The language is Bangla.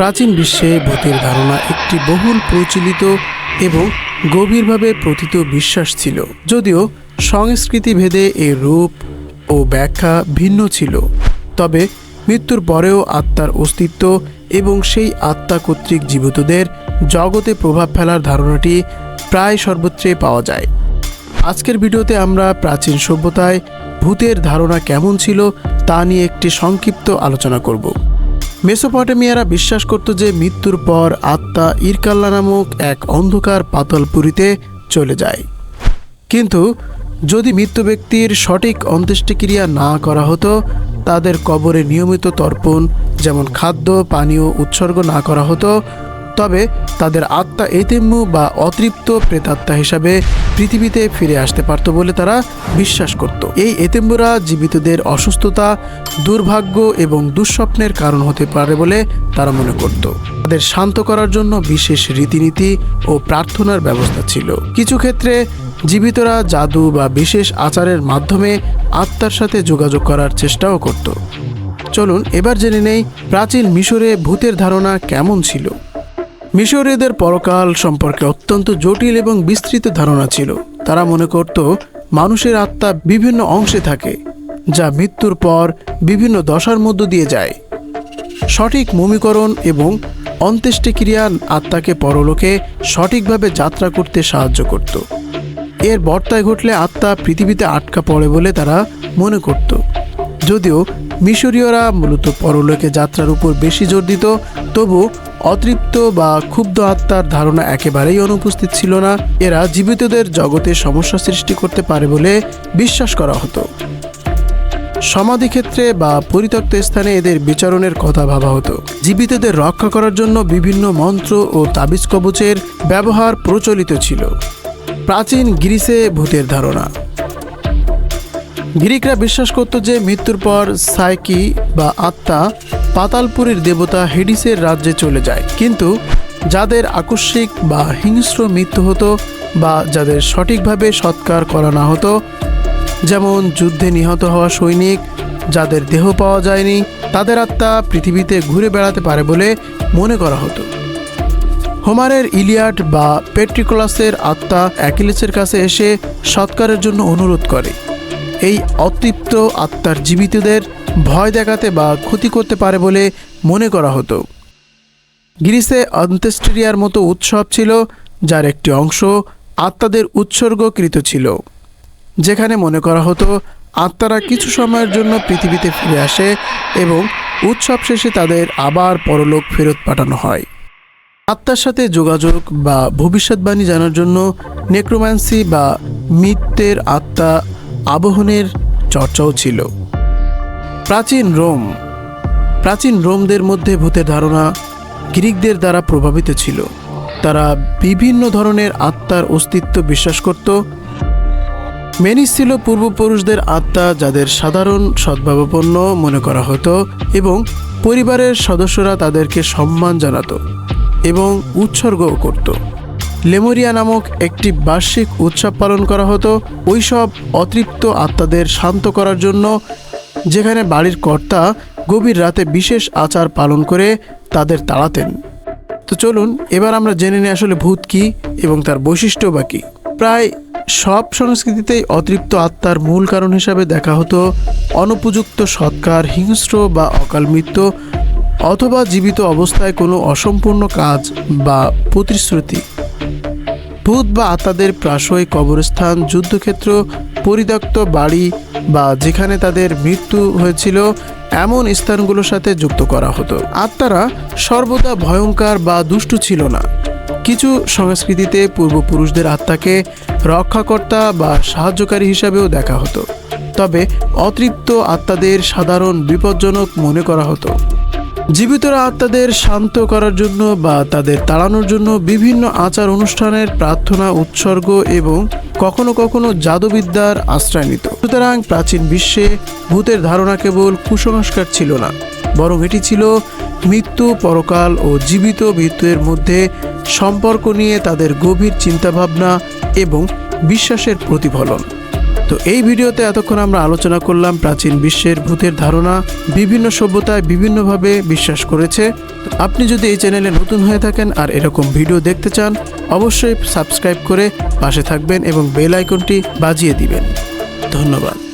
প্রাচীন বিশ্বে ভূতের ধারণা একটি বহুল প্রচলিত এবং গভীরভাবে প্রথিত বিশ্বাস ছিল। যদিও সংস্কৃতি ভেদে এর রূপ ও ব্যাখ্যা ভিন্ন ছিল, তবে মৃত্যুর পরেও আত্মার অস্তিত্ব এবং সেই আত্মা কর্তৃক জীবিতদের জগতে প্রভাব ফেলার ধারণাটি প্রায় সর্বত্রই পাওয়া যায়। আজকের ভিডিওতে আমরা প্রাচীন সভ্যতায় ভূতের ধারণা কেমন ছিল তা নিয়ে একটি সংক্ষিপ্ত আলোচনা করব। মেসোপটেমিয়ারা বিশ্বাস করত যে মৃত্যুর পর আত্মা ইরকাল্লা নামক এক অন্ধকার পাতালপুরীতে চলে যায়, কিন্তু যদি মৃত্যু ব্যক্তির সঠিক অন্ত্যেষ্টিক্রিয়া না করা হতো, তাদের কবরে নিয়মিত তর্পণ যেমন খাদ্য পানীয় উৎসর্গ না করা হতো, তবে তাদের আত্মা এতেম্মু বা অতৃপ্ত প্রেতাত্মা হিসাবে পৃথিবীতে ফিরে আসতে পারত বলে তারা বিশ্বাস করত। এই এতেম্মুরা জীবিতদের অসুস্থতা, দুর্ভাগ্য এবং দুঃস্বপ্নের কারণ হতে পারে বলে তারা মনে করত। তাদের শান্ত করার জন্য বিশেষ রীতিনীতি ও প্রার্থনার ব্যবস্থা ছিল। কিছু ক্ষেত্রে জীবিতরা জাদু বা বিশেষ আচারের মাধ্যমে আত্মার সাথে যোগাযোগ করার চেষ্টাও করত। চলুন এবার জেনে নেই প্রাচীন মিশরে ভূতের ধারণা কেমন ছিল। মিশরীয়দের পরকাল সম্পর্কে অত্যন্ত জটিল এবং বিস্তৃত ধারণা ছিল। তারা মনে করত মানুষের আত্মা বিভিন্ন অংশে থাকে, যা মৃত্যুর পর বিভিন্ন দশার মধ্য দিয়ে যায়। সঠিক মমিকরণ এবং অন্ত্যেষ্টিক্রিয়া আত্মাকে পরলোকে সঠিকভাবে যাত্রা করতে সাহায্য করত। এর বর্তায় ঘটলে আত্মা পৃথিবীতে আটকা পড়ে বলে তারা মনে করত। যদিও মিশরীয়রা মূলত পরলোকে যাত্রার উপর বেশি জোর দিত, তবু অতৃপ্ত বা ক্ষুব্ধ আত্মার ধারণা একেবারেই অনুপস্থিত ছিল না। এরা জীবিতদের জগতে সমস্যা সৃষ্টি করতে পারে বলে বিশ্বাস করা হতো। সমাধিক্ষেত্রে বা পরিত্যক্ত স্থানে এদের বিচরণের কথা ভাবা হতো। জীবিতদের রক্ষা করার জন্য বিভিন্ন মন্ত্র ও তাবিজ কবচের ব্যবহার প্রচলিত ছিল। প্রাচীন গ্রিসে ভূতের ধারণা। গ্রিকরা বিশ্বাস করত যে মৃত্যুর পর সাইকি বা আত্মা পাতালপুরীর দেবতা হেডিসের রাজ্যে চলে যায়, কিন্তু যাদের আকস্মিক বা হিংস্র মৃত্যু হতো বা যাদের সঠিকভাবে সৎকার করা না হতো, যেমন যুদ্ধে নিহত হওয়া সৈনিক যাদের দেহ পাওয়া যায়নি, তাদের আত্মা পৃথিবীতে ঘুরে বেড়াতে পারে বলে মনে করা হতো। হোমারের ইলিয়াড বা পেট্রিকোলাসের আত্মা অ্যাকিলিসের কাছে এসে সৎকারের জন্য অনুরোধ করে। এই অতৃপ্ত আত্মার জীবিতদের ভয় দেখাতে বা ক্ষতি করতে পারে বলে মনে করা হতো। গ্রিসে অন্ত্যেষ্টিক্রিয়ার মতো উৎসব ছিল, যার একটি অংশ আত্মাদের উৎসর্গকৃত ছিল, যেখানে মনে করা হতো আত্মারা কিছু সময়ের জন্য পৃথিবীতে ফিরে আসে এবং উৎসব শেষে তাদের আবার পরলোক ফেরত পাঠানো হয়। আত্মার সাথে যোগাযোগ বা ভবিষ্যৎবাণী জানার জন্য নেক্রোম্যান্সি বা মৃতের আত্মা আবাহনের চর্চাও ছিল। প্রাচীন রোমদের মধ্যে ভূতের ধারণা গ্রিকদের দ্বারা প্রভাবিত ছিল। তারা বিভিন্ন ধরনের আত্মার অস্তিত্ব বিশ্বাস করত। মেনিস ছিল পূর্বপুরুষদের আত্মা, যাদের সাধারণ সদ্ভাবাপন্ন মনে করা হতো এবং পরিবারের সদস্যরা তাদেরকে সম্মান জানাতো এবং উৎসর্গও করত। লেমুরিয়া নামক একটি বার্ষিক উৎসব পালন করা হতো ওইসব অতৃপ্ত আত্মাদের শান্ত করার জন্য, যেখানে বাড়ির কর্তা গভীর রাতে বিশেষ আচার পালন করে তাদের তাড়াতেন। তো চলুন এবার আমরা জেনে নিই আসলে ভূত কী এবং তার বৈশিষ্ট্য বা কী। প্রায় সব সংস্কৃতিতেই অতৃপ্ত আত্মার মূল কারণ হিসাবে দেখা হতো অনুপযুক্ত সৎকার, হিংস্র বা অকাল মৃত্যু, অথবা জীবিত অবস্থায় কোনো অসম্পূর্ণ কাজ বা প্রতিশ্রুতি। ভূত বা আত্মাদের প্রায়শই কবরস্থান, যুদ্ধক্ষেত্র, পরিত্যক্ত বাড়ি বা যেখানে তাদের মৃত্যু হয়েছিল এমন স্থানগুলোর সাথে যুক্ত করা হতো। আত্মারা সর্বদা ভয়ঙ্কর বা দুষ্টু ছিল না। কিছু সংস্কৃতিতে পূর্বপুরুষদের আত্মাকে রক্ষাকর্তা বা সাহায্যকারী হিসাবেও দেখা হতো, তবে অতৃপ্ত আত্মাদের সাধারণ বিপজ্জনক মনে করা হতো। জীবিতরা আত্মাদের শান্ত করার জন্য বা তাদের তাড়ানোর জন্য বিভিন্ন আচার অনুষ্ঠানের প্রার্থনা, উৎসর্গ এবং কখনো কখনো জাদুবিদ্যার আশ্রয় নিত। সুতরাং প্রাচীন বিশ্বে ভূতের ধারণা কেবল কুসংস্কার ছিল না, বরং এটি ছিল মৃত্যু, পরকাল ও জীবিত মৃত্যুর মধ্যে সম্পর্ক নিয়ে তাদের গভীর চিন্তাভাবনা এবং বিশ্বাসের প্রতিফলন। তো এই ভিডিওতে এতক্ষণ আমরা আলোচনা করলাম প্রাচীন বিশ্বের ভূতের ধারণা বিভিন্ন সভ্যতায় বিভিন্নভাবে বিশ্বাস করেছে। আপনি যদি এই চ্যানেলে নতুন হয়ে থাকেন আর এরকম ভিডিও দেখতে চান অবশ্যই সাবস্ক্রাইব করে পাশে থাকবেন এবং বেল আইকনটি বাজিয়ে দিবেন। ধন্যবাদ।